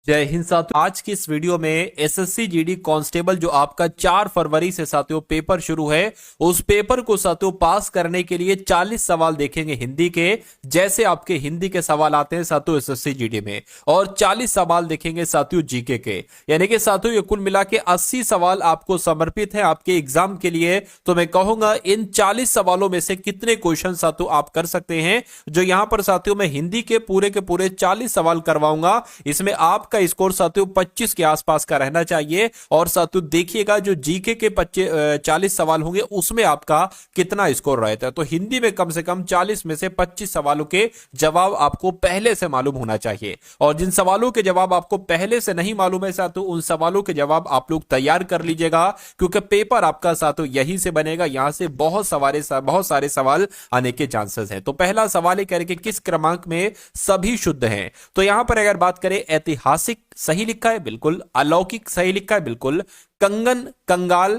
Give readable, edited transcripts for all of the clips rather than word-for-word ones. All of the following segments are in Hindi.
जय हिंद साथियों। आज की इस वीडियो में एसएससी जीडी कांस्टेबल जो आपका 4 फरवरी से साथियों पेपर शुरू है, उस पेपर को साथियों पास करने के लिए 40 सवाल देखेंगे हिंदी के। जैसे आपके हिंदी के सवाल आते हैं साथियों एसएससी जीडी में, और 40 सवाल देखेंगे साथियों जीके के। यानी कि साथियों ये कुल मिला के 80 सवाल आपको समर्पित है आपके एग्जाम के लिए। तो मैं कहूंगा इन 40 सवालों में से कितने क्वेश्चन साथियों आप कर सकते हैं। जो यहां पर साथियों मैं हिंदी के पूरे 40 सवाल करवाऊंगा, इसमें आप का स्कोर साथियों 25 के आसपास का रहना चाहिए। और साथियों देखिएगा जो जीके के 40 सवाल होंगे उसमें आपका कितना स्कोर रहता है। तो हिंदी में कम से कम 40 में से 25 सवालों के जवाब आपको पहले से मालूम होना चाहिए। और जिन सवालों के जवाब आपको पहले से नहीं मालूम है साथियों, उन सवालों के जवाब आप लोग तैयार कर लीजिएगा, क्योंकि पेपर आपका साथियों यहीं से बनेगा। यहां से बहुत सारे सवाल आने के चांसेस हैं। तो पहला सवाल है करके किस क्रमांक में सभी शुद्ध हैं। तो यहां पर अगर बात करें, ऐतिहासिक सही लिखा है बिल्कुल, अलौकिक सही लिखा है बिल्कुल, कंगन, कंगाल,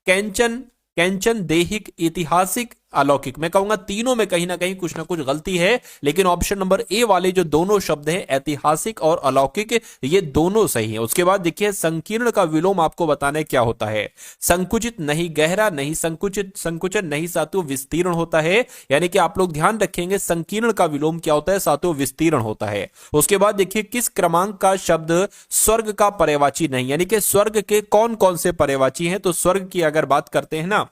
कैंचन, कैंचन, देहिक, ऐतिहासिक, अलौकिक, मैं कहूंगा तीनों में कहीं ना कहीं कुछ ना कुछ गलती है। लेकिन ऑप्शन नंबर ए वाले जो दोनों शब्द हैं ऐतिहासिक और अलौकिक, ये दोनों सही हैं। उसके बाद देखिए संकीर्ण का विलोम आपको बताना क्या होता है। संकुचित नहीं, गहरा नहीं, संकुचित, संकुचन नहीं साथियों, विस्तीर्ण होता है। यानी कि आप लोग ध्यान रखेंगे संकीर्ण का विलोम क्या होता है साथियों, विस्तीर्ण होता है। उसके बाद देखिए किस क्रमांक का शब्द स्वर्ग का पर्यायवाची नहीं, यानी कि स्वर्ग के कौन कौन से पर्यायवाची हैं। तो स्वर्ग की अगर बात करते हैं ना,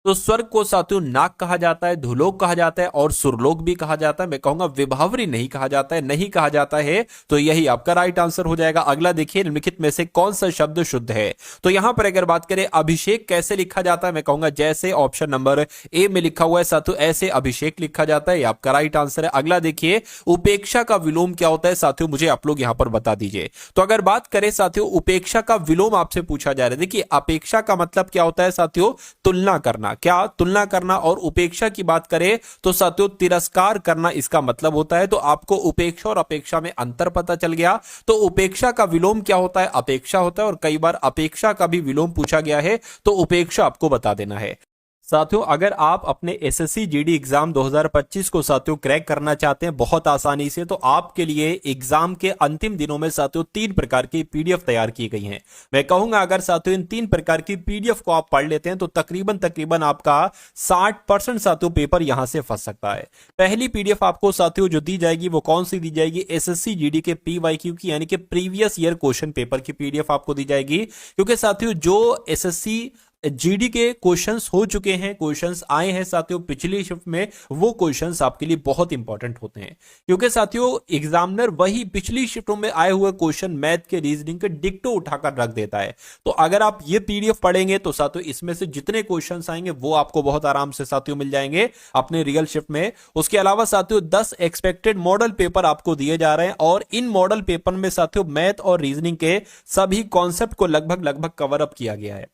तो स्वर्ग को साथियों नाग कहा जाता है, धुलोक कहा जाता है और सुरलोक भी कहा जाता है। मैं कहूंगा विभावरी नहीं कहा जाता है, नहीं कहा जाता है। तो यही आपका राइट आंसर हो जाएगा। अगला देखिए निम्नलिखित में से कौन सा शब्द शुद्ध है। तो यहां पर अगर बात करें अभिषेक कैसे लिखा जाता है, मैं कहूंगा जैसे ऑप्शन नंबर ए में लिखा हुआ है साथियों, ऐसे अभिषेक लिखा जाता है। आपका राइट आंसर है। अगला देखिए उपेक्षा का विलोम क्या होता है साथियों, मुझे आप लोग यहां पर बता दीजिए। तो अगर बात करें साथियों उपेक्षा का विलोम आपसे पूछा जा रहा है, देखिए अपेक्षा का मतलब क्या होता है साथियों, तुलना करना। क्या तुलना करना। और उपेक्षा की बात करें तो साथियों तिरस्कार करना इसका मतलब होता है। तो आपको उपेक्षा और अपेक्षा में अंतर पता चल गया। तो उपेक्षा का विलोम क्या होता है, अपेक्षा होता है। और कई बार अपेक्षा का भी विलोम पूछा गया है, तो उपेक्षा आपको बता देना है। साथियों अगर आप अपने एसएससी जीडी एग्जाम 2025 को साथियों क्रैक करना चाहते हैं बहुत आसानी से, तो आपके लिए एग्जाम के अंतिम दिनों में साथियों 3 प्रकार की पीडीएफ तैयार की गई हैं। मैं कहूंगा अगर साथियों इन 3 प्रकार की पीडीएफ को आप पढ़ लेते हैं तो तकरीबन आपका 60% साथियों पेपर यहां से फंस सकता है। पहली पीडीएफ आपको साथियों जो दी जाएगी वो कौन सी दी जाएगी, एसएससी जीडी के पीवाईक्यू की, यानी कि प्रीवियस ईयर क्वेश्चन पेपर की पीडीएफ आपको दी जाएगी। क्योंकि साथियों जो एसएससी जीडी के क्वेश्चंस हो चुके हैं, क्वेश्चंस आए हैं साथियों पिछली शिफ्ट में, वो क्वेश्चंस आपके लिए बहुत इंपॉर्टेंट होते हैं। क्योंकि साथियों एग्जामिनर वही पिछली शिफ्टों में आए हुए क्वेश्चन मैथ के, रीजनिंग के डिक्टो उठाकर रख देता है। तो अगर आप ये पीडीएफ पढ़ेंगे तो साथियों इसमें से जितने क्वेश्चंस आएंगे वो आपको बहुत आराम से साथियों मिल जाएंगे अपने रियल शिफ्ट में। उसके अलावा साथियों 10 एक्सपेक्टेड मॉडल पेपर आपको दिए जा रहे हैं, और इन मॉडल पेपर में साथियों मैथ और रीजनिंग के सभी कॉन्सेप्ट को लगभग कवर अप किया गया है।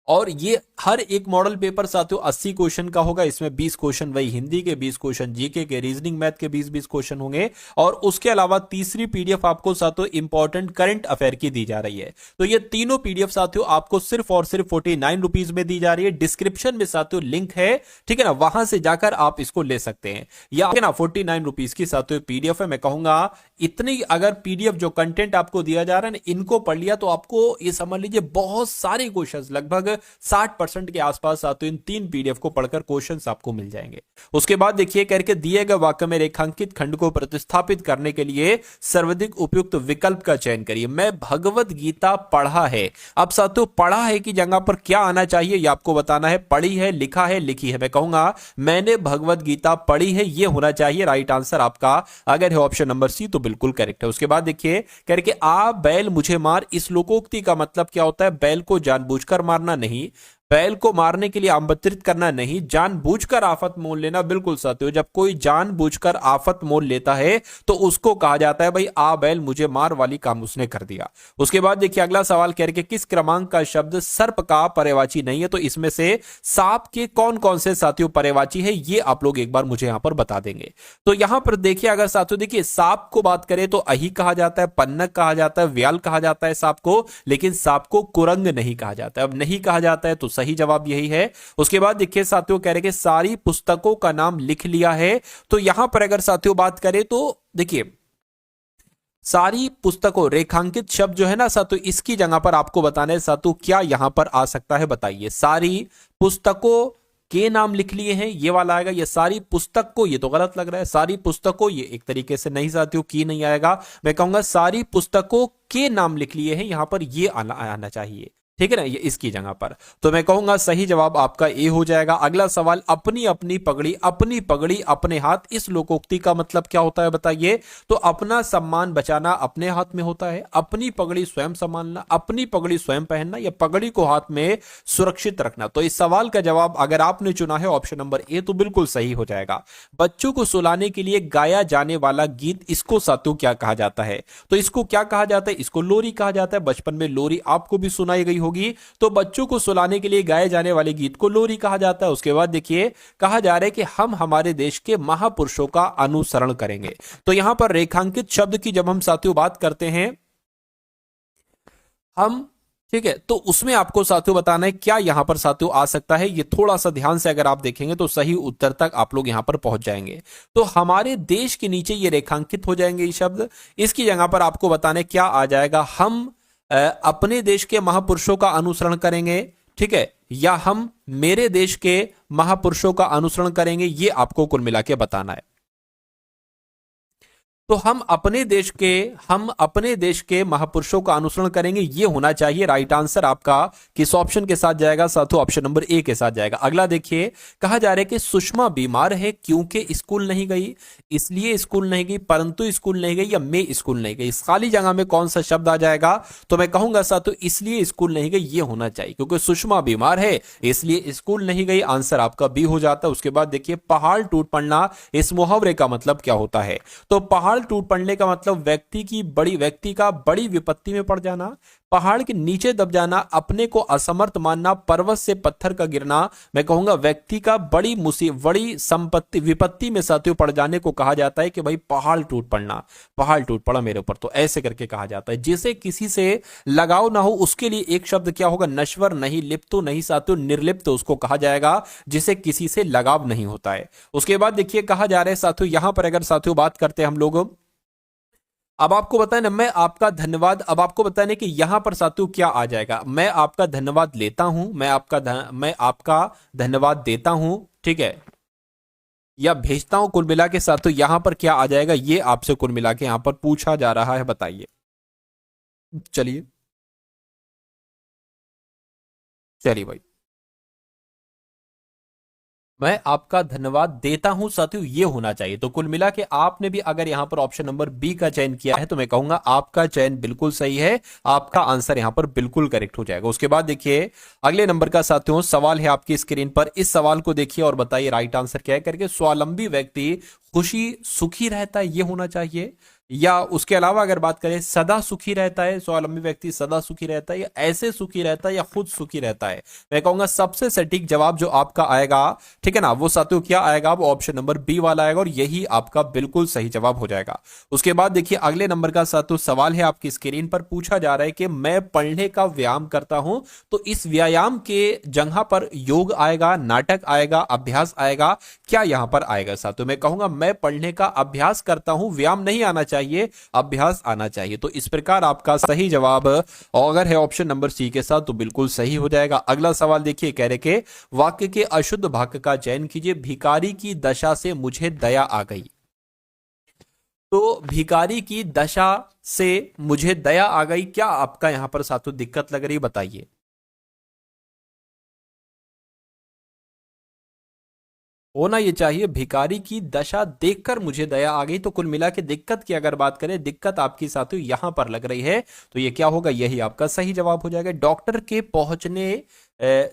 और ये हर एक मॉडल पेपर साथियों 80 क्वेश्चन का होगा। इसमें 20 क्वेश्चन वही हिंदी के, 20 क्वेश्चन जीके के, रीजनिंग मैथ के 20-20 क्वेश्चन होंगे। और उसके अलावा तीसरी पीडीएफ आपको साथियों इंपॉर्टेंट करंट अफेयर की दी जा रही है। तो ये तीनों पीडीएफ साथियों आपको सिर्फ और सिर्फ 49 रुपीज में दी जा रही है। डिस्क्रिप्शन में साथियों लिंक है, ठीक है ना, वहां से जाकर आप इसको ले सकते हैं। या ना 49 रुपीज की साथियों पीडीएफ है। मैं कहूंगा इतनी अगर पीडीएफ जो कंटेंट आपको दिया जा रहा है ना, इनको पढ़ लिया तो आपको ये समझ लीजिए बहुत सारे क्वेश्चन लगभग 60% के आसपास साथियों इन 3 पीडीएफ को पढ़कर क्वेश्चंस आपको मिल जाएंगे। उसके बाद देखिए करके दिए गए वाक्य में रेखांकित खंड को प्रतिस्थापित करने के लिए सर्वाधिक उपयुक्त विकल्प का चयन करिए। मैं भगवत गीता पढ़ा है। अब साथियों पढ़ा है की जगह पर क्या आना चाहिए ये आपको बताना है। पढ़ी है, लिखा है, लिखी है। मैं कहूंगा मैंने भगवत गीता पढ़ी है, ये होना चाहिए राइट आंसर आपका। अगर है ऑप्शन नंबर सी तो बिल्कुल करेक्ट है। उसके बाद देखिए करके आ बैल मुझे मार, इस लोकोक्ति का मतलब क्या होता है, बैल को जानबूझकर मारना नहीं, बैल को मारने के लिए आमंत्रित करना नहीं, जानबूझकर आफत मोल लेना। बिल्कुल साथियों जब कोई जानबूझकर आफत मोल लेता है तो उसको कहा जाता है भाई आ बैल मुझे मार वाली काम उसने कर दिया। उसके बाद देखिए अगला सवाल कह रहे किस क्रमांक का शब्द सर्प का पर्यायवाची नहीं है। तो इसमें से सांप के कौन कौन से साथियों पर्यायवाची है ये आप लोग एक बार मुझे यहां पर बता देंगे। तो यहां पर देखिए अगर साथियों देखिए सांप को बात करें तो अही कहा जाता है, पन्नग कहा जाता है, व्याल कहा जाता है सांप को, लेकिन सांप को कुरंग नहीं कहा जाता है। अब नहीं कहा जाता है तो सही जवाब यही है। उसके बाद देखिए साथियों कह रहे कि सारी पुस्तकों का नाम लिख लिया है। तो यहां पर अगर साथियों बात करें तो देखिए सारी पुस्तकों, रेखांकित शब्द जो है ना सातु, इसकी जगह पर आपको बताना है सातु क्या यहां पर आ सकता है, बताइए। सारी पुस्तकों के नाम लिख लिए हैं, ये वाला आएगा। ये सारी पुस्तक को, ये तो गलत लग रहा है। सारी पुस्तकों, ये एक तरीके से नहीं साथियों, की नहीं आएगा। मैं कहूंगा सारी पुस्तकों के नाम लिख लिए हैं, यहां पर ये आना चाहिए, ठीक है ना, ये इसकी जगह पर। तो मैं कहूंगा सही जवाब आपका ए हो जाएगा। अगला सवाल, अपनी अपनी पगड़ी अपने हाथ, इस लोकोक्ति का मतलब क्या होता है बताइए। तो अपना सम्मान बचाना अपने हाथ में होता है, अपनी पगड़ी स्वयं संभालना, अपनी पगड़ी स्वयं पहनना, या पगड़ी को हाथ में सुरक्षित रखना। तो इस सवाल का जवाब अगर आपने चुना है ऑप्शन नंबर ए, तो बिल्कुल सही हो जाएगा। बच्चों को सुलाने के लिए गाया जाने वाला गीत, इसको साथियों क्या कहा जाता है। तो इसको क्या कहा जाता है, इसको लोरी कहा जाता है। बचपन में लोरी आपको भी सुनाई गई होगी। तो बच्चों को सुलाने के लिए गाए जाने वाले गीत को लोरी कहा जाता है। उसके बाद देखिए कहा जा रहा है कि हम हमारे देश के महापुरुषों का अनुसरण करेंगे। तो यहां पर रेखांकित शब्द की जब हम साथियों बात करते हैं हम, ठीक है, तो उसमें आपको साथियों बताना है क्या यहां पर साथियों आ सकता है। ये थोड़ा सा ध्यान से अगर आप देखेंगे तो सही उत्तर तक आप लोग यहां पर पहुंच जाएंगे। तो हमारे देश के नीचे ये रेखांकित हो जाएंगे ये शब्द। इसकी जगह पर आपको बताना है क्या आ जाएगा। हम अपने देश के महापुरुषों का अनुसरण करेंगे, ठीक है, या हम मेरे देश के महापुरुषों का अनुसरण करेंगे, ये आपको कुल मिला के बताना है। तो हम अपने देश के महापुरुषों का अनुसरण करेंगे, ये होना चाहिए। राइट आंसर आपका किस ऑप्शन के साथ जाएगा साथियों, ऑप्शन नंबर ए के साथ जाएगा। अगला देखिए, कहा जा रहा है कि सुषमा बीमार है क्योंकि स्कूल नहीं गई, इसलिए स्कूल नहीं गई, परंतु स्कूल नहीं गई, या मैं स्कूल नहीं गई। इस खाली जगह में कौन सा शब्द आ जाएगा। तो मैं कहूंगा साथियों इसलिए स्कूल नहीं गई, ये होना चाहिए, क्योंकि सुषमा बीमार है इसलिए स्कूल नहीं गई। आंसर आपका बी हो जाता है। उसके बाद देखिए, पहाड़ टूट पड़ना, इस मुहावरे का मतलब क्या होता है। तो पहाड़ टूट पड़ने का मतलब व्यक्ति का बड़ी विपत्ति में पड़ जाना, पहाड़ के नीचे दब जाना, अपने को असमर्थ मानना, पर्वत से पत्थर का गिरना। मैं कहूंगा व्यक्ति का बड़ी संपत्ति विपत्ति में साथियों पड़ जाने को कहा जाता है कि भाई पहाड़ टूट पड़ा मेरे ऊपर। तो ऐसे करके कहा जाता है। जिसे किसी से लगाव ना हो उसके लिए एक शब्द क्या होगा, नश्वर नहीं, लिप्त नहीं साथियों, निर्लिप्त उसको कहा जाएगा जिसे किसी से लगाव नहीं होता है। उसके बाद देखिए कहा जा रहा है साथियों, यहां पर अगर साथियों बात करते हैं हम लोग, अब आपको बताया ना मैं आपका धन्यवाद, अब आपको बताने कि यहां पर साथियों क्या आ जाएगा। मैं आपका धन्यवाद लेता हूं, मैं आपका धन्यवाद देता हूं, ठीक है, या भेजता हूं। कुल मिला के साथियों यहां पर क्या आ जाएगा, ये आपसे कुल मिला के यहां पर पूछा जा रहा है, बताइए। चलिए चलिए भाई, मैं आपका धन्यवाद देता हूं साथियों, ये होना चाहिए। तो कुल मिला के आपने भी अगर यहां पर ऑप्शन नंबर बी का चयन किया है तो मैं कहूंगा आपका चयन बिल्कुल सही है, आपका आंसर यहां पर बिल्कुल करेक्ट हो जाएगा। उसके बाद देखिए अगले नंबर का साथियों सवाल है आपकी स्क्रीन पर। इस सवाल को देखिए और बताइए राइट आंसर क्या है करके। स्वावलंबी व्यक्ति खुशी सुखी रहता है, ये होना चाहिए, या उसके अलावा अगर बात करें सदा सुखी रहता है, स्वावलंबी व्यक्ति सदा सुखी रहता है, या ऐसे सुखी रहता है, या खुद सुखी रहता है। मैं कहूंगा सबसे सटीक जवाब जो आपका आएगा, ठीक है ना, वो साथियों क्या आएगा, वो ऑप्शन नंबर बी वाला आएगा, और यही आपका बिल्कुल सही जवाब हो जाएगा। उसके बाद देखिए अगले नंबर का साथियों सवाल है आपकी स्क्रीन पर। पूछा जा रहा है कि मैं पढ़ने का व्यायाम करता हूं, तो इस व्यायाम के जगह पर योग आएगा, नाटक आएगा, अभ्यास आएगा, क्या यहां पर आएगा साथियों। मैं कहूंगा मैं पढ़ने का अभ्यास करता हूं, व्यायाम नहीं आना चाहिए, अभ्यास आना चाहिए। तो इस प्रकार आपका सही जवाब अगर है ऑप्शन नंबर सी के साथ तो बिल्कुल सही हो जाएगा। अगला सवाल देखिए, कह रहे के वाक्य के अशुद्ध भाग का चयन कीजिए। भिखारी की दशा से मुझे दया आ गई। तो भिखारी की दशा से मुझे दया आ गई, क्या आपका यहां पर साथियों दिक्कत लग रही, बताइए। होना ये चाहिए भिखारी की दशा देखकर मुझे दया आ गई। तो कुल मिला के दिक्कत की अगर बात करें, दिक्कत आपकी साथियों यहां पर लग रही है, तो ये क्या होगा, यही आपका सही जवाब हो जाएगा। डॉक्टर के पहुंचने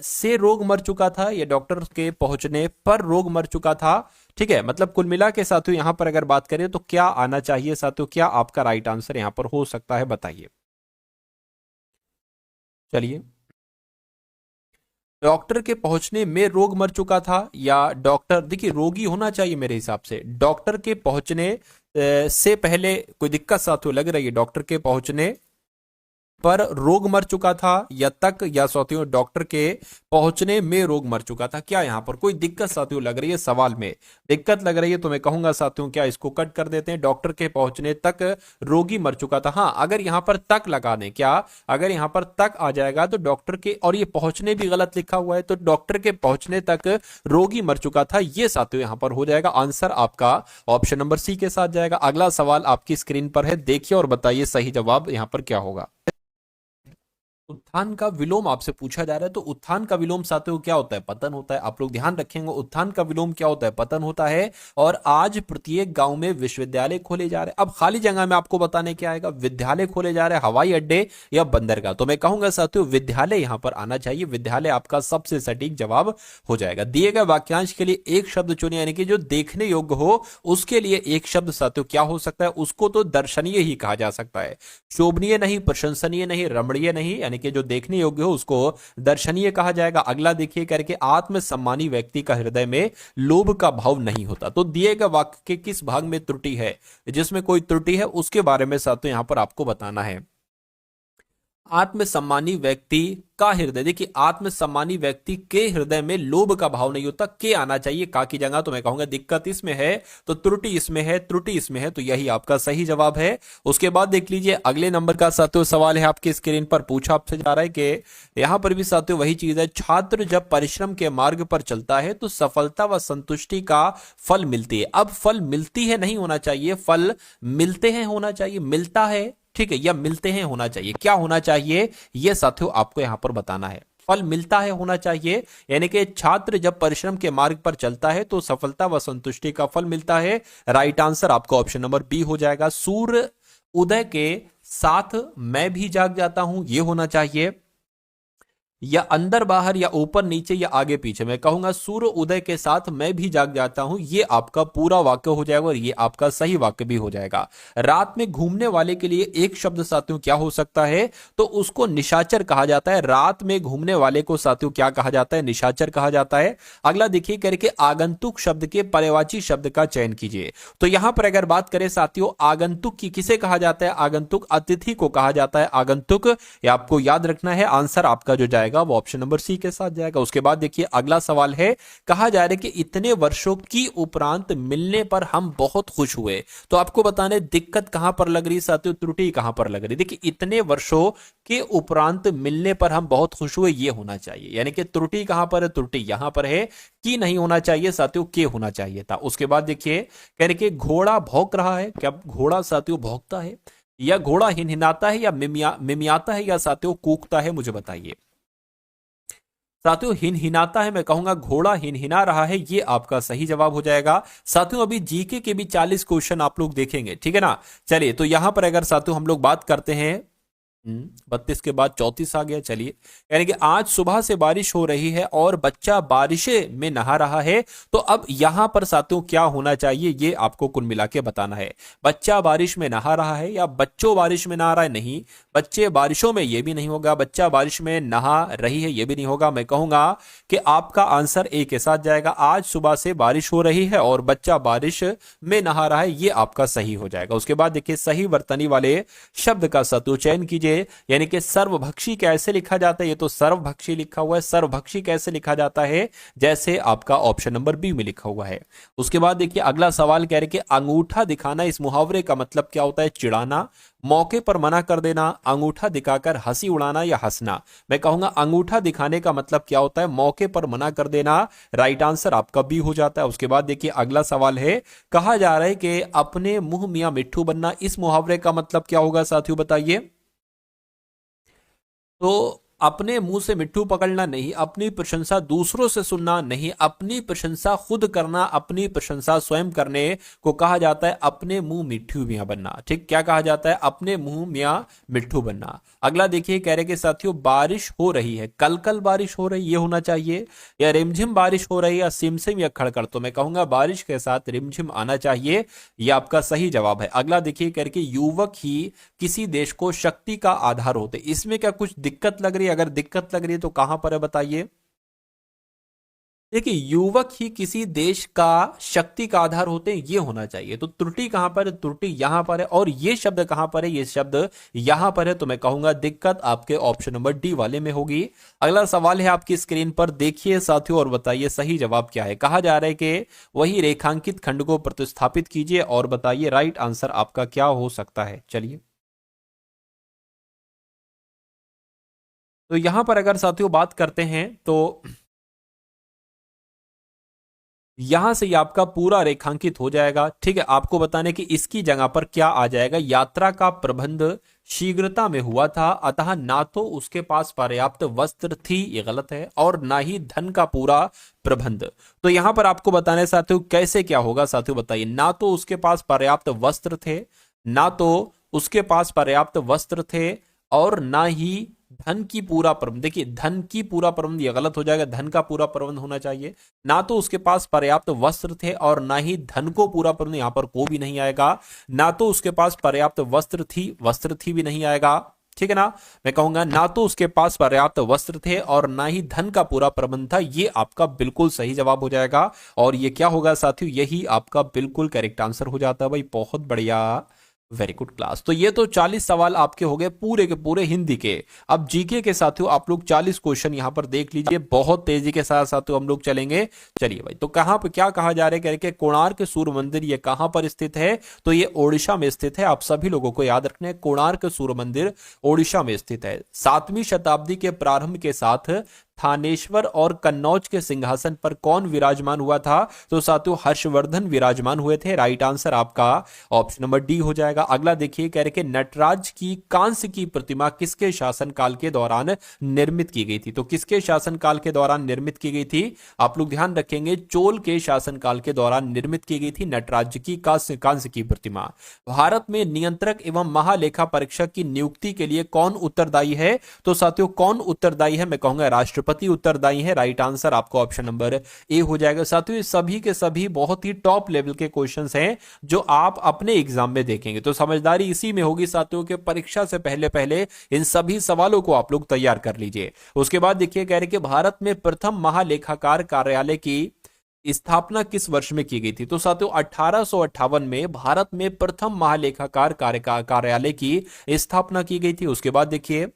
से रोग मर चुका था, या डॉक्टर के पहुंचने पर रोग मर चुका था, ठीक है। मतलब कुल मिला के साथियों यहां पर अगर बात करें तो क्या आना चाहिए साथियों, क्या आपका राइट आंसर यहां पर हो सकता है, बताइए। चलिए, डॉक्टर के पहुंचने में रोग मर चुका था, या डॉक्टर, देखिए रोगी होना चाहिए मेरे हिसाब से। डॉक्टर के पहुंचने से पहले कोई दिक्कत साथियों लग रही है, डॉक्टर के पहुंचने पर रोग मर चुका था, या तक, या साथियों डॉक्टर के पहुंचने में रोग मर चुका था। क्या यहां पर कोई दिक्कत साथियों लग रही है? सवाल में दिक्कत लग रही है तो मैं कहूंगा साथियों क्या इसको कट कर देते हैं। डॉक्टर के पहुंचने तक रोगी मर चुका था। हाँ, अगर यहां पर तक लगा दें, क्या अगर यहां पर तक आ जाएगा तो डॉक्टर के, और ये पहुंचने भी गलत लिखा हुआ है, तो डॉक्टर के पहुंचने तक रोगी मर चुका था, ये साथियों यहां पर हो जाएगा। आंसर आपका ऑप्शन नंबर सी के साथ जाएगा। अगला सवाल आपकी स्क्रीन पर है, देखिए और बताइए सही जवाब यहां पर क्या होगा। उत्थान का विलोम आपसे पूछा जा रहा है, तो उत्थान का विलोम साथियों क्या होता है? पतन होता है। आप लोग ध्यान रखेंगे, उत्थान का विलोम क्या होता है? पतन होता है। और आज प्रत्येक गांव में विश्वविद्यालय खोले जा रहे हैं। अब खाली जगह में आपको बताने क्या आएगा? विद्यालय खोले जा रहे हैं, हवाई अड्डे या बंदरगाह। तो मैं कहूंगा साथियों विद्यालय यहां पर आना चाहिए। विद्यालय आपका सबसे सटीक जवाब हो जाएगा। दिए गए वाक्यांश के लिए एक शब्द चुनिए, यानी कि जो देखने योग्य हो उसके लिए एक शब्द साथियों क्या हो सकता है? उसको तो दर्शनीय ही कहा जा सकता है, शोभनीय नहीं, प्रशंसनीय नहीं, रमणीय नहीं, यानी कि जो देखने योग्य हो उसको दर्शनीय कहा जाएगा। अगला देखिए करके, आत्मसम्मानी व्यक्ति का हृदय में लोभ का भाव नहीं होता। तो दिए गए वाक्य के किस भाग में त्रुटि है? जिसमें कोई त्रुटि है उसके बारे में साथियों यहां पर आपको बताना है। आत्मसम्मानी व्यक्ति का हृदय, देखिए आत्मसम्मानी व्यक्ति के हृदय में लोभ का भाव नहीं होता, के आना चाहिए का की जगह। तो मैं कहूंगा दिक्कत इसमें है, तो त्रुटि इसमें है, त्रुटि इसमें है, तो यही आपका सही जवाब है। उसके बाद देख लीजिए अगले नंबर का साथियों सवाल है आपकी स्क्रीन पर, पूछा आपसे जा रहा है कि यहां पर भी साथियों वही चीज है। छात्र जब परिश्रम के मार्ग पर चलता है तो सफलता व संतुष्टि का फल मिलती है। अब फल मिलती है नहीं होना चाहिए, फल मिलते हैं होना चाहिए, मिलता है, ठीक है, या मिलते हैं होना चाहिए। क्या होना चाहिए यह साथियों आपको यहां पर बताना है। फल मिलता है होना चाहिए, यानी कि छात्र जब परिश्रम के मार्ग पर चलता है तो सफलता व संतुष्टि का फल मिलता है। राइट आंसर आपका ऑप्शन नंबर बी हो जाएगा। सूर्य उदय के साथ मैं भी जाग जाता हूं, यह होना चाहिए, या अंदर बाहर, या ऊपर नीचे, या आगे पीछे। मैं कहूंगा सूर्य उदय के साथ मैं भी जाग जाता हूं, ये आपका पूरा वाक्य हो जाएगा और ये आपका सही वाक्य भी हो जाएगा। रात में घूमने वाले के लिए एक शब्द साथियों क्या हो सकता है? तो उसको निशाचर कहा जाता है। रात में घूमने वाले को साथियों क्या कहा जाता है? निशाचर कहा जाता है। अगला देखिए करके, आगंतुक शब्द के पर्यायवाची शब्द का चयन कीजिए। तो यहां पर अगर बात करें साथियों आगंतुक की, किसे कहा जाता है? आगंतुक अतिथि को कहा जाता है आगंतुक। ये आपको याद रखना है। आंसर आपका जो जाएगा वो ऑप्शन नंबर सी के साथ जाएगा। उसके बाद देखिए अगला सवाल है, कहा जा रहा है कि इतने वर्षों की उपरांत मिलने पर हम बहुत खुश हुए। तो आपको बताने दिक्कत कहां पर लग रही साथियों, त्रुटि कहां पर लग रही? देखिए इतने वर्षों के उपरांत मिलने पर हम बहुत खुश हुए, ये होना चाहिए, यानी कि त्रुटि कहां पर है? त्रुटि यहां पर है, कि नहीं होना चाहिए साथियों, के होना चाहिए था। उसके बाद देखिए कह रहे कि घोड़ा भौंक रहा है। क्या घोड़ा साथियों भौंकता है, या घोड़ा हिनहिनाता है, या मिमियाता है, या साथियों कूकता है? मुझे बताइए। साथियों हिनहिनाता है। मैं कहूंगा घोड़ा हिनहिना रहा है, ये आपका सही जवाब हो जाएगा। साथियों अभी जीके के भी 40 क्वेश्चन आप लोग देखेंगे, ठीक है ना। चलिए तो यहां पर अगर साथियों हम लोग बात करते हैं, 32 के बाद 34 आ गया। चलिए, यानी कि आज सुबह से बारिश हो रही है और बच्चा बारिशे में नहा रहा है। तो अब यहां पर साथियों क्या होना चाहिए, ये आपको कुल मिला के बताना है। बच्चा बारिश में नहा रहा है, या बच्चों बारिश में नहा रहा है? नहीं, बच्चे बारिशों में, ये भी नहीं होगा। बच्चा बारिश में नहा रही है, ये भी नहीं होगा। मैं कहूंगा कि आपका आंसर ए के साथ जाएगा। आज सुबह से बारिश हो रही है और बच्चा बारिश में नहा रहा है, ये आपका सही हो जाएगा। उसके बाद देखिए सही वर्तनी वाले शब्द का साथियों चयन कीजिए, यानी कि सर्वभक्षी कैसे लिखा जाता है? ये तो सर्वभक्षी लिखा हुआ है। सर्वभक्षी कैसे लिखा जाता है? जैसे आपका ऑप्शन नंबर बी में लिखा हुआ है। उसके बाद देखिए अगला सवाल कह रहे कि अंगूठा दिखाना, इस मुहावरे का मतलब क्या होता है? चिढ़ाना, मौके पर मना कर देना, अंगूठा दिखाकर हंसी उड़ाना, या हंसना। मैं कहूंगा अंगूठा दिखाने का मतलब क्या होता है? मौके पर मना कर देना। राइट आंसर आपका बी हो जाता है। उसके बाद देखिए अगला सवाल है, कहा जा रहा है कि अपने मुंह मियां मिट्ठू बनना, इस मुहावरे का मतलब क्या होगा साथियों बताइए। तो अपने मुंह से मिट्टू पकड़ना नहीं, अपनी प्रशंसा दूसरों से सुनना नहीं, अपनी प्रशंसा खुद करना, अपनी प्रशंसा स्वयं करने को कहा जाता है अपने मुंह मिट्ठू मियां बनना। ठीक, क्या कहा जाता है? अपने मुंह मियां मिट्ठू बनना। अगला देखिए कह रहे कि साथियों बारिश हो रही है, कल कल बारिश हो रही, ये होना चाहिए, या रिमझिम बारिश हो रही है, या सिमसिम, या खड़खड़। तो मैं कहूंगा बारिश के साथ रिमझिम आना चाहिए, यह आपका सही जवाब है। अगला देखिए कह रहे कि युवक ही किसी देश को शक्ति का आधार होते, इसमें क्या कुछ दिक्कत लग रही है? अगर दिक्कत लग रही है तो कहां पर है बताइए। देखिए, युवक ही किसी देश का शक्ति का आधार होते हैं, ये होना चाहिए। तो त्रुटि कहां पर है? त्रुटि यहां पर है। और ये शब्द कहां पर है? ये शब्द यहां पर है। तो मैं कहूंगा दिक्कत आपके ऑप्शन नंबर डी वाले में होगी। अगला सवाल है आपकी स्क्रीन पर, देखिए साथियों और बताइए सही जवाब क्या है। कहा जा रहा है कि वही रेखांकित खंड को प्रतिस्थापित कीजिए और बताइए राइट आंसर आपका क्या हो सकता है। चलिए, तो यहां पर अगर साथियों बात करते हैं तो यहां से ये आपका पूरा रेखांकित हो जाएगा। ठीक है, आपको बताने की इसकी जगह पर क्या आ जाएगा, यात्रा का प्रबंध शीघ्रता में हुआ था, अतः ना तो उसके पास पर्याप्त वस्त्र थी, ये गलत है, और ना ही धन का पूरा प्रबंध। तो यहां पर आपको बताने साथियों कैसे क्या होगा, साथियों बताइए। ना तो उसके पास पर्याप्त वस्त्र थे, ना तो उसके पास पर्याप्त वस्त्र थे, और ना ही धन की पूरा प्रबंध। देखिए, धन की पूरा प्रबंध ये गलत हो जाएगा, धन का पूरा प्रबंध होना चाहिए। ना तो उसके पास पर्याप्त वस्त्र थे और ना ही धन को पूरा प्रबंध, यहां पर को भी नहीं आएगा। ना तो उसके पास पर्याप्त वस्त्र थी भी नहीं आएगा। ठीक है ना, मैं कहूंगा ना तो उसके पास पर्याप्त वस्त्र थे और ना ही धन का पूरा प्रबंध था, ये आपका बिल्कुल सही जवाब हो जाएगा। और ये क्या होगा साथियों, यही आपका बिल्कुल करेक्ट आंसर हो जाता है भाई। बहुत बढ़िया, वेरी गुड क्लास। तो ये तो 40 सवाल आपके हो गए पूरे के पूरे हिंदी के। अब जीके के साथियों आप लोग 40 क्वेश्चन यहां पर देख लीजिए, बहुत तेजी के साथ साथियों हम लोग चलेंगे। चलिए भाई, तो कहां पर क्या कहा जा रहा है, कह रहे कि कोणार्क सूर्य मंदिर ये कहां पर स्थित है? तो ये ओडिशा में स्थित है। आप सभी लोगों को याद रखना है, कोणार्क सूर्य मंदिर ओडिशा में स्थित है। 7वीं शताब्दी के प्रारंभ के साथ थानेश्वर और कन्नौज के सिंहासन पर कौन विराजमान हुआ था? तो साथियों हर्षवर्धन विराजमान हुए थे। राइट आंसर आपका ऑप्शन नंबर डी हो जाएगा। अगला देखिए, कह रहे कि नटराज की कांस्य की प्रतिमा किसके शासनकाल के दौरान निर्मित की गई थी? तो किसके शासनकाल के दौरान निर्मित की गई थी? आप लोग ध्यान रखेंगे, चोल के शासनकाल के दौरान निर्मित की गई थी नटराज की कांस्य की प्रतिमा। भारत में नियंत्रक एवं महालेखा परीक्षक की नियुक्ति के लिए कौन उत्तरदायी है? तो साथियों कौन उत्तरदायी है? मैं कहूंगा राष्ट्रपति उत्तरदायी है। राइट आंसर आपको ऑप्शन नंबर ए हो जाएगा। साथियों सभी के सभी बहुत ही टॉप लेवल के क्वेश्चंस हैं जो आप अपने एग्जाम में देखेंगे, तो समझदारी इसी में होगी साथियों के परीक्षा से पहले पहले इन सभी सवालों को आप लोग तैयार कर लीजिए। उसके बाद देखिए, कह रहे कि भारत में प्रथम महालेखाकार कार्यालय की स्थापना किस वर्ष में की गई थी? तो साथियों 1858 में भारत में प्रथम महालेखाकार कार्यालय की स्थापना की गई थी। उसके बाद देखिए,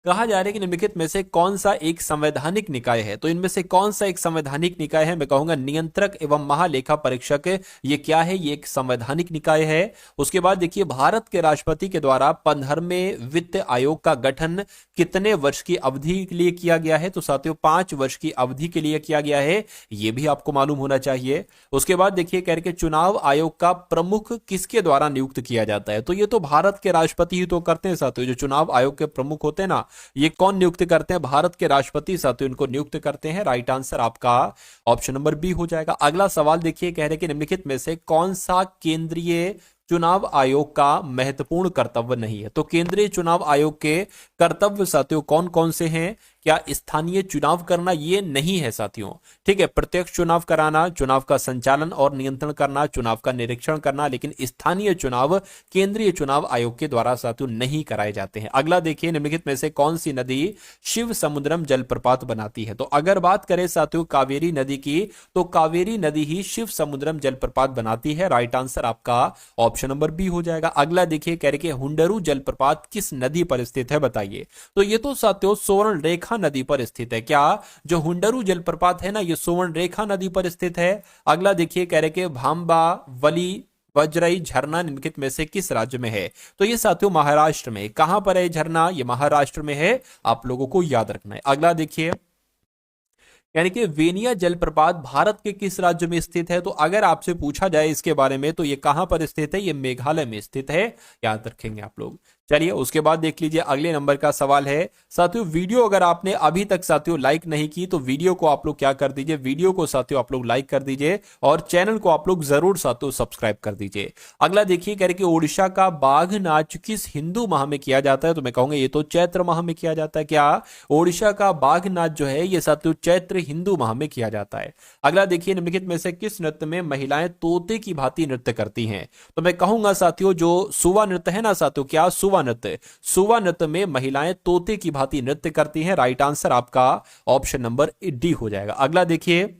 कहा जा रहा है कि निम्नलिखित में से कौन सा एक संवैधानिक निकाय है? तो इनमें से कौन सा एक संवैधानिक निकाय है? मैं कहूंगा नियंत्रक एवं महालेखा परीक्षक। ये क्या है? ये एक संवैधानिक निकाय है। उसके बाद देखिए, भारत के राष्ट्रपति के द्वारा 15वें वित्त आयोग का गठन कितने वर्ष की अवधि के लिए किया गया है? तो साथियों 5 वर्ष की अवधि के लिए किया गया है, ये भी आपको मालूम होना चाहिए। उसके बाद देखिए, कह रहे कि चुनाव आयोग का प्रमुख किसके द्वारा नियुक्त किया जाता है? तो ये तो भारत के राष्ट्रपति ही तो करते हैं साथियों। जो चुनाव आयोग के प्रमुख होते हैं ना, ये कौन नियुक्त करते हैं? भारत के राष्ट्रपति साथियों इनको नियुक्त करते हैं। राइट आंसर आपका ऑप्शन नंबर बी हो जाएगा। अगला सवाल देखिए, कह रहे कि निम्नलिखित में से कौन सा केंद्रीय चुनाव आयोग का महत्वपूर्ण कर्तव्य नहीं है? तो केंद्रीय चुनाव आयोग के कर्तव्य साथियों कौन कौन से हैं? क्या स्थानीय चुनाव करना ये नहीं है साथियों। ठीक है, प्रत्यक्ष चुनाव कराना, चुनाव का संचालन और नियंत्रण करना, चुनाव का निरीक्षण करना, लेकिन स्थानीय चुनाव केंद्रीय चुनाव आयोग के द्वारा साथियों नहीं कराए जाते हैं। अगला देखिए, निम्नलिखित में से कौन सी नदी शिव समुद्रम जलप्रपात बनाती है? तो अगर बात करें साथियों कावेरी नदी की, तो कावेरी नदी ही शिव समुद्रम जलप्रपात बनाती है। राइट आंसर आपका ऑप्शन नंबर बी हो जाएगा। अगला देखिए, कह रहे कि हुंडरू जलप्रपात किस नदी पर स्थित है? बताइए। तो ये तो साथियों स्वर्ण रेखा नदी पर स्थित है। क्या जो हुंडरू जलप्रपात है ना, ये स्वर्ण रेखा नदी पर स्थित है। अगला देखिए, कह रहे कि भांबा वली वज्रई झरना निम्नलिखित में से किस राज्य में है? तो ये साथियों महाराष्ट्र में। कहां पर है झरना? ये महाराष्ट्र में है, आप लोगों को याद रखना है। अगला देखिए, यानी कि वेनिया जलप्रपात भारत के किस राज्य में स्थित है? तो अगर आपसे पूछा जाए इसके बारे में तो ये कहां पर स्थित है? ये मेघालय में स्थित है, याद रखेंगे आप लोग। चलिए, उसके बाद देख लीजिए, अगले नंबर का सवाल है साथियों, वीडियो अगर आपने अभी तक साथियों लाइक नहीं की तो वीडियो को आप लोग क्या कर दीजिए, वीडियो को साथियों आप लोग लाइक कर दीजिए और चैनल को आप लोग जरूर साथियों सब्सक्राइब कर दीजिए। अगला देखिए, कह रहे कि ओडिशा का बाघ नाच किस हिंदू माह में किया जाता है? तो मैं कहूंगा ये तो चैत्र माह में किया जाता है। क्या ओडिशा का बाघ नाच जो है ये साथियों चैत्र हिंदू माह में किया जाता है। अगला देखिए, निम्नलिखित में से किस नृत्य में महिलाएं तोते की भांति नृत्य करती हैं? तो मैं कहूंगा साथियों जो सुवा नृत्य है ना साथियों, क्या सुवा सुवा नृत्य। सुवा नृत्य में महिलाएं तोते की भांति नृत्य करती हैं। राइट आंसर आपका ऑप्शन नंबर डी हो जाएगा। अगला देखिए,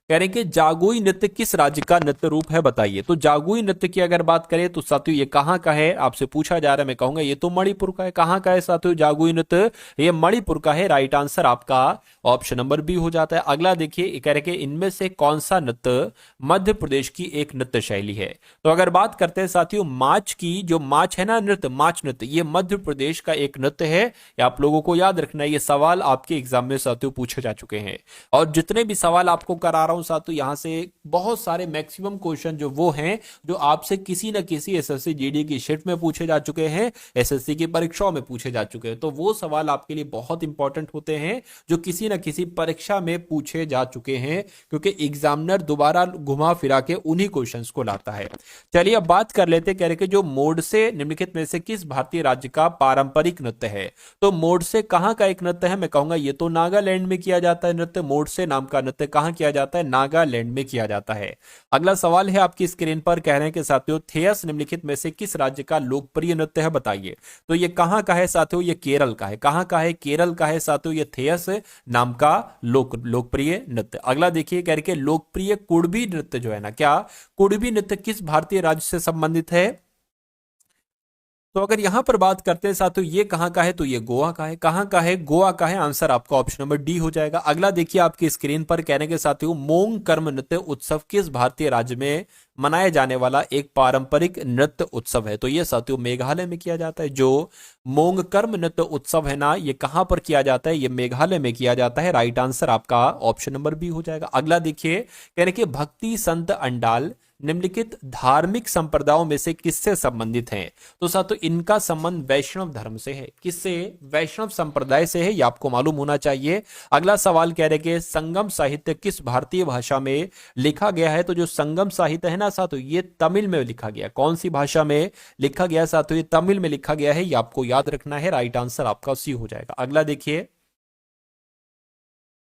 कह रहे हैं कि जागुई नृत्य किस राज्य का नृत्य रूप है, बताइए। तो जागुई नृत्य की अगर बात करें तो साथियों ये कहां का है, आपसे पूछा जा रहा है, मैं कहूंगा ये तो मणिपुर का है। कहां का है साथियों जागुई नृत्य, ये मणिपुर का है। राइट आंसर आपका ऑप्शन नंबर बी हो जाता है। अगला देखिए, कह रहे कि इनमें से कौन सा नृत्य मध्य प्रदेश की एक नृत्य शैली है। तो अगर बात करते हैं साथियों माच की, जो माच है ना नृत्य, माच नृत्य, ये मध्य प्रदेश का एक नृत्य है। ये आप लोगों को याद रखना है, ये सवाल आपके एग्जाम में साथियों पूछे जा चुके हैं। और जितने भी सवाल आपको करा रहा हूं साथियों, यहां से बहुत सारे मैक्सिमम क्वेश्चन जो वो हैं जो आपसे किसी न किसी एसएससी जीडी की शीट में पूछे जा चुके हैं, एसएससी की परीक्षाओं में पूछे जा चुके हैं। तो वो सवाल आपके लिए बहुत इंपॉर्टेंट होते हैं जो किसी न किसी परीक्षा में पूछे जा चुके हैं, क्योंकि एग्जामिनर दोबारा घुमा फिरा के उन्हीं क्वेश्चंस को लाता है। चलिए अब बात कर लेते, कह रहे कि जो मोडसे निम्नलिखित में से किस भारतीय राज्य का पारंपरिक नृत्य है। तो मोडसे कहां का एक नृत्य है, मैं कहूंगा ये तो नागालैंड में किया जाता है नृत्य। मोडसे नाम का नृत्य कहां किया जाता है, नागालैंड में किया जाता है। अगला सवाल है आपकी स्क्रीन पर, कह रहे हैं कि साथियों थियस निम्नलिखित में से किस राज्य का लोकप्रिय नृत्य है, बताइए। तो ये कहां का है साथियों, ये केरल का है। कहां का है, केरल का है साथियों ये थियस नाम का लोकप्रिय नृत्य। अगला देखिए, कह रहे कि लोकप्रिय कुड़बी नृत्य जो है ना, क्या कुड़बी नृत्य किस भारतीय राज्य से संबंधित है। तो अगर यहां पर बात करते हैं साथियों ये कहां का है, तो ये गोवा का है। कहां का है, गोवा का है। आंसर आपका ऑप्शन नंबर डी हो जाएगा। अगला देखिए आपकी स्क्रीन पर, कहने के साथियों मोंग कर्म नृत्य उत्सव किस भारतीय राज्य में मनाया जाने वाला एक पारंपरिक नृत्य उत्सव है। तो ये साथियों मेघालय में किया जाता है। जो मोंग कर्म नृत्य उत्सव है ना, ये कहां पर किया जाता है, ये मेघालय में किया जाता है। राइट आंसर आपका ऑप्शन नंबर बी हो जाएगा। अगला देखिए, कहने के भक्ति संत अंडाल निम्नलिखित धार्मिक संप्रदायों में से किससे संबंधित हैं। तो साथियों इनका संबंध वैष्णव धर्म से है। किससे, वैष्णव संप्रदाय से है, ये आपको मालूम होना चाहिए। अगला सवाल कह रहे कि संगम साहित्य किस भारतीय भाषा में लिखा गया है। तो जो संगम साहित्य है ना साथियों, ये तमिल में लिखा गया। कौन सी भाषा में लिखा गया साथियों, ये तमिल में लिखा गया है, ये आपको याद रखना है। राइट आंसर आपका सी हो जाएगा। अगला देखिए,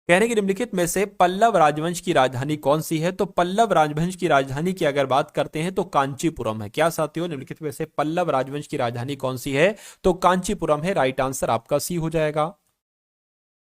कहने की निम्नलिखित में से पल्लव राजवंश की राजधानी कौन सी है। तो पल्लव राजवंश की राजधानी की अगर बात करते हैं तो कांचीपुरम है। क्या साथियों, निम्नलिखित में से पल्लव राजवंश की राजधानी कौन सी है, तो कांचीपुरम है। राइट आंसर आपका सी हो जाएगा।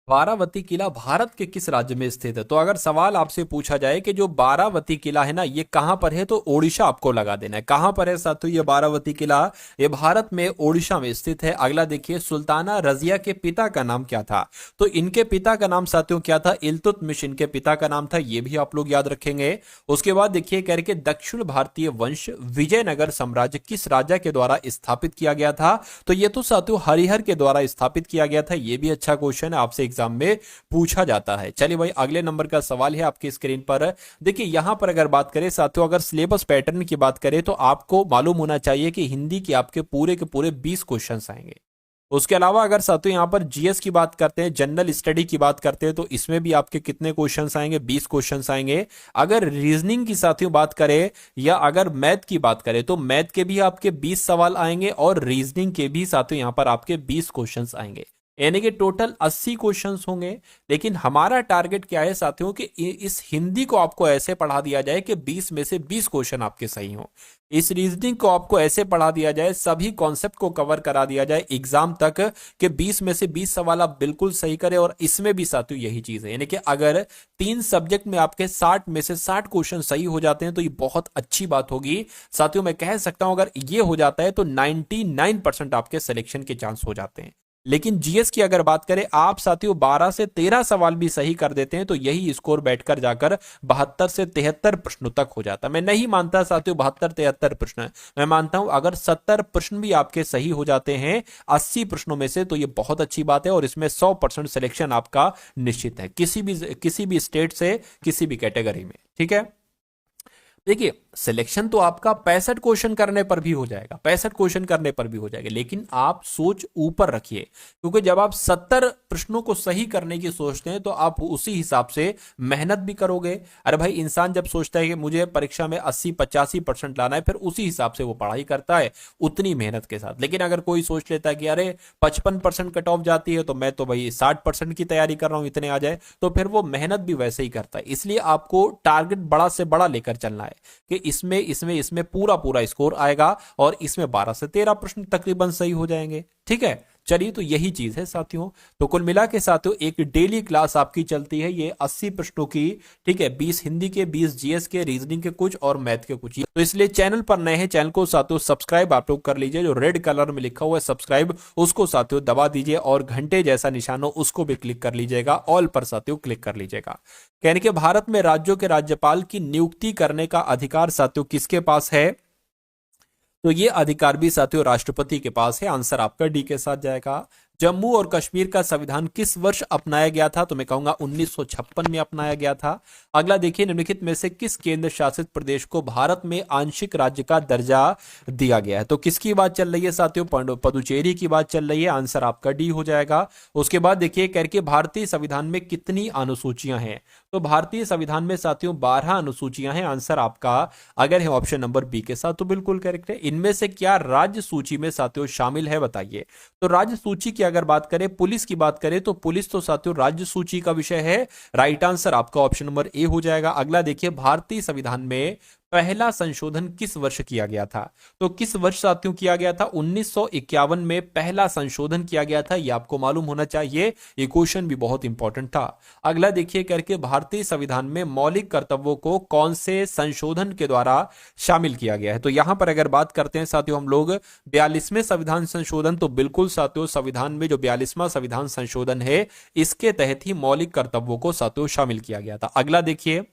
बारावती किला भारत के किस राज्य में स्थित है। तो अगर सवाल आपसे पूछा जाए कि जो बारावती किला है ना ये कहां पर है, तो ओडिशा आपको लगा देना है। कहां पर है साथियों ये बारावती किला, ये भारत में ओडिशा में स्थित है। अगला देखिए, सुल्ताना रजिया के पिता का नाम क्या था। तो इनके पिता का नाम साथियों क्या था, इल्तुतमिश इनके पिता का नाम था, ये भी आप लोग याद रखेंगे। उसके बाद देखिए, कह रहे कि दक्षिण भारतीय वंश विजयनगर साम्राज्य किस राजा के द्वारा स्थापित किया गया था। तो ये तो साथियों हरिहर के द्वारा स्थापित किया गया था। ये भी अच्छा क्वेश्चन है, आपसे एग्जाम में पूछा जाता है। चलिए भाई अगले नंबर का सवाल है आपकी स्क्रीन पर। देखिए यहां पर अगर बात करें साथियों, अगर सिलेबस पैटर्न की बात करें तो आपको मालूम होना चाहिए कि हिंदी के आपके पूरे के पूरे 20 क्वेश्चंस आएंगे। उसके अलावा अगर साथियों यहां पर जीएस की बात करते हैं, जनरल स्टडी की बात करते हैं, तो इसमें भी आपके कितने क्वेश्चंस आएंगे, 20 क्वेश्चंस आएंगे। अगर रीजनिंग की साथियों बात करें या अगर मैथ की बात करें तो मैथ के भी आपके 20 सवाल आएंगे और रीजनिंग के भी साथियों यहां पर आपके 20 क्वेश्चंस आएंगे, यानी कि टोटल 80 क्वेश्चंस होंगे। लेकिन हमारा टारगेट क्या है साथियों कि इस हिंदी को आपको ऐसे पढ़ा दिया जाए कि 20 में से 20 क्वेश्चन आपके सही हो। इस रीजनिंग को आपको ऐसे पढ़ा दिया जाए, सभी कॉन्सेप्ट को कवर करा दिया जाए एग्जाम तक कि 20 में से 20 सवाल आप बिल्कुल सही करें। और इसमें भी साथियों यही चीज है, यानी कि अगर 3 सब्जेक्ट में आपके 60 में से 60 क्वेश्चन सही हो जाते हैं तो ये बहुत अच्छी बात होगी साथियों। मैं कह सकता हूं अगर ये हो जाता है तो 99% आपके सिलेक्शन के चांस हो जाते हैं। लेकिन जीएस की अगर बात करें, आप साथियों 12 से 13 सवाल भी सही कर देते हैं तो यही स्कोर बैठकर जाकर 72 से 73 प्रश्नों तक हो जाता है। मैं नहीं मानता साथियों 72-73 प्रश्न, मैं मानता हूं अगर 70 प्रश्न भी आपके सही हो जाते हैं 80 प्रश्नों में से, तो ये बहुत अच्छी बात है और इसमें 100% सिलेक्शन आपका निश्चित है किसी भी स्टेट से, किसी भी कैटेगरी में। ठीक है, देखिए सिलेक्शन तो आपका 65 क्वेश्चन करने पर भी हो जाएगा, 65 क्वेश्चन करने पर भी हो जाएगा। लेकिन आप सोच ऊपर रखिए, क्योंकि जब आप 70 प्रश्नों को सही करने की सोचते हैं तो आप उसी हिसाब से मेहनत भी करोगे। अरे भाई इंसान जब सोचता है कि मुझे परीक्षा में 80-85% लाना है, फिर उसी हिसाब से वो पढ़ाई करता है उतनी मेहनत के साथ। लेकिन अगर कोई सोच लेता है कि अरे 55% कट ऑफ जाती है तो मैं तो भाई 60% की तैयारी कर रहा हूं, इतने आ जाए, तो फिर वो मेहनत भी वैसे ही करता है। इसलिए आपको टारगेट बड़ा से बड़ा लेकर चलना है। कि इसमें इसमें इसमें पूरा पूरा स्कोर आएगा और इसमें 12 से 13 प्रश्न तकरीबन सही हो जाएंगे। ठीक है, चलिए तो यही चीज है साथियों। तो कुल मिला के साथियों एक डेली क्लास आपकी चलती है ये 80 प्रश्नों की। ठीक है, 20 हिंदी के, 20 जीएस के, रीजनिंग के कुछ और मैथ के कुछ। तो इसलिए चैनल पर नए हैं, चैनल को साथियों सब्सक्राइब आप लोग कर लीजिए, जो रेड कलर में लिखा हुआ है सब्सक्राइब उसको साथियों दबा दीजिए और घंटे जैसा निशान हो उसको भी क्लिक कर लीजिएगा, ऑल पर साथियों क्लिक कर लीजिएगा। कहने के भारत में राज्यों के राज्यपाल की नियुक्ति करने का अधिकार साथियों किसके पास है? तो ये अधिकार भी साथियों राष्ट्रपति के पास है। आंसर आपका डी के साथ जाएगा। जम्मू और कश्मीर का संविधान किस वर्ष अपनाया गया था? तो मैं कहूंगा 1956 में अपनाया गया था। अगला देखिए, निम्नलिखित में से किस केंद्र शासित प्रदेश को भारत में आंशिक राज्य का दर्जा दिया गया है? तो किसकी बात चल रही है साथियों? पुदुचेरी की बात चल रही है। आंसर आपका डी हो जाएगा। उसके बाद देखिए करके भारतीय संविधान में कितनी अनुसूचियां हैं? तो भारतीय संविधान में साथियों 12 अनुसूचियां हैं। आंसर आपका अगर है ऑप्शन नंबर बी के साथ तो बिल्कुल करेक्ट है। इनमें से क्या राज्य सूची में साथियों शामिल है? बताइए। तो राज्य सूची की अगर बात करें, पुलिस की बात करें तो पुलिस तो साथियों राज्य सूची का विषय है। राइट आंसर आपका ऑप्शन नंबर ए हो जाएगा। अगला देखिए, भारतीय संविधान में पहला संशोधन किस वर्ष किया गया था? तो किस वर्ष साथियों किया गया था? 1951 में पहला संशोधन किया गया था। यह आपको मालूम होना चाहिए, ये क्वेश्चन भी बहुत इंपॉर्टेंट था। अगला देखिए करके, भारतीय संविधान में मौलिक कर्तव्यों को कौन से संशोधन के द्वारा शामिल किया गया है? तो यहां पर अगर बात करते हैं साथियों हम लोग 42वें संविधान संशोधन, तो बिल्कुल साथियों संविधान में जो 42वां संविधान संशोधन है इसके तहत ही मौलिक कर्तव्यों को साथियों शामिल किया गया था। अगला देखिए,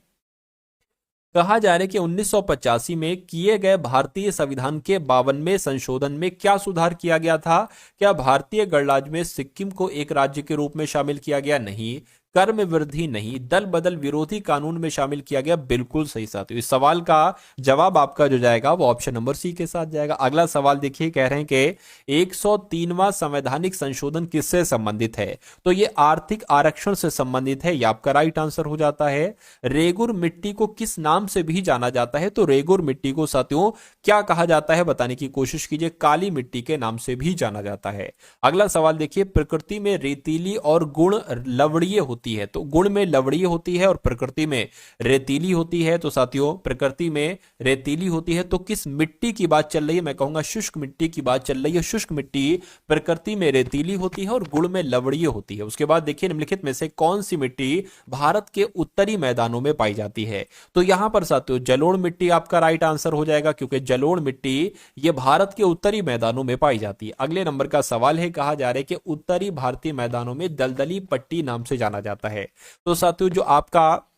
कहा जा रहा है कि 1985 में किए गए भारतीय संविधान के 52वें संशोधन में क्या सुधार किया गया था? क्या भारतीय गणराज्य में सिक्किम को एक राज्य के रूप में शामिल किया गया? नहीं। कर में वृद्धि? नहीं। दल बदल विरोधी कानून में शामिल किया गया? बिल्कुल सही साथियों। इस सवाल का जवाब आपका जो जाएगा वो ऑप्शन नंबर सी के साथ जाएगा। अगला सवाल देखिए, कह रहे हैं कि 103वां संवैधानिक संशोधन किससे संबंधित है? तो ये आर्थिक आरक्षण से संबंधित है। ये आपका राइट आंसर हो जाता है। रेगुर मिट्टी को किस नाम से भी जाना जाता है? तो रेगुर मिट्टी को साथियों क्या कहा जाता है बताने की कोशिश कीजिए। काली मिट्टी के नाम से भी जाना जाता है। अगला सवाल देखिए, प्रकृति में रेतीली और गुण लवणीय होती है। तो गुण में लवणीय होती है और प्रकृति में रेतीली होती है। तो साथियों प्रकृति में रेतीली होती है। तो किस मिट्टी की बात चल रही है? मैं कहूंगा शुष्क मिट्टी की बात चल रही है। शुष्क मिट्टी प्रकृति में रेतीली होती है और गुण में लवणीय होती है। उसके बाद देखिए, निम्नलिखित में से कौन सी मिट्टी भारत के उत्तरी मैदानों में पाई जाती है? तो यहां पर साथियों जलोढ़ मिट्टी आपका राइट आंसर हो जाएगा, क्योंकि जलोढ़ मिट्टी ये भारत के उत्तरी मैदानों में पाई जाती है। अगले नंबर का सवाल है, कहा जा रहा है कि उत्तरी भारतीय मैदानों में दलदली पट्टी नाम से जाना जाता है। तो साथियों जो आपका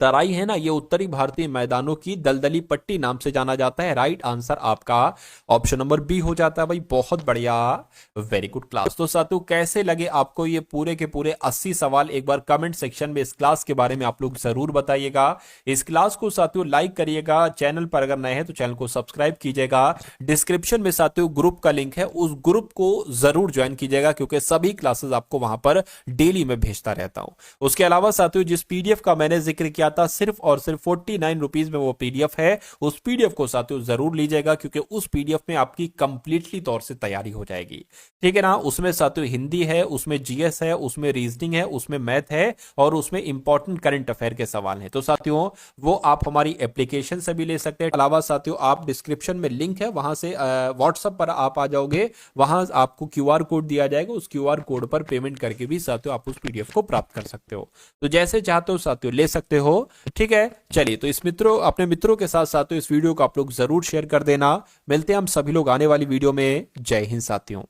तराई है ना, ये उत्तरी भारतीय मैदानों की दलदली पट्टी नाम से जाना जाता है। राइट आंसर आपका ऑप्शन नंबर बी हो जाता है। भाई बहुत बढ़िया, वेरी गुड क्लास। तो साथियों कैसे लगे आपको ये पूरे के पूरे 80 सवाल? एक बार कमेंट सेक्शन में इस क्लास के बारे में आप लोग जरूर बताइएगा। इस क्लास को साथियों लाइक करिएगा। चैनल पर अगर नए हैं तो चैनल को सब्सक्राइब कीजिएगा। डिस्क्रिप्शन में साथियों ग्रुप का लिंक है, उस ग्रुप को जरूर ज्वाइन कीजिएगा, क्योंकि सभी क्लासेस आपको वहां पर डेली में भेजता रहता हूं। उसके अलावा साथियों जिस पीडीएफ का मैंने जिक्र किया था, सिर्फ और सिर्फ 49 रुपीज में वो पीडीएफ है। उस पीडीएफ को साथियों जरूर लीजिएगा, क्योंकि उस पीडीएफ में आपकी कंप्लीटली तौर से तैयारी हो जाएगी। ठीक है ना? उसमें साथियों हिंदी है, उसमें जीएस है, उसमें रीजनिंग है, उसमें मैथ है और उसमें इंपॉर्टेंट करंट अफेयर के सवाल हैं। तो साथियों वो आप हमारी एप्लीकेशन से भी ले सकते हैं। अलावा साथियों आप डिस्क्रिप्शन में लिंक है, वहां से व्हाट्सएप पर आप आ जाओगे, वहां आपको क्यूआर कोड दिया जाएगा। उस क्यूआर कोड पर पेमेंट करके भी साथियों आप उस पीडीएफ को प्राप्त कर सकते हो। तो जैसे चाहते हो साथियों ले सकते हो। ठीक है, चलिए तो अपने मित्रों के साथ साथियों इस वीडियो को आप लोग जरूर शेयर कर देना। मिलते हैं हम सभी लोग आने वाली वीडियो में। जय हिंद साथियों।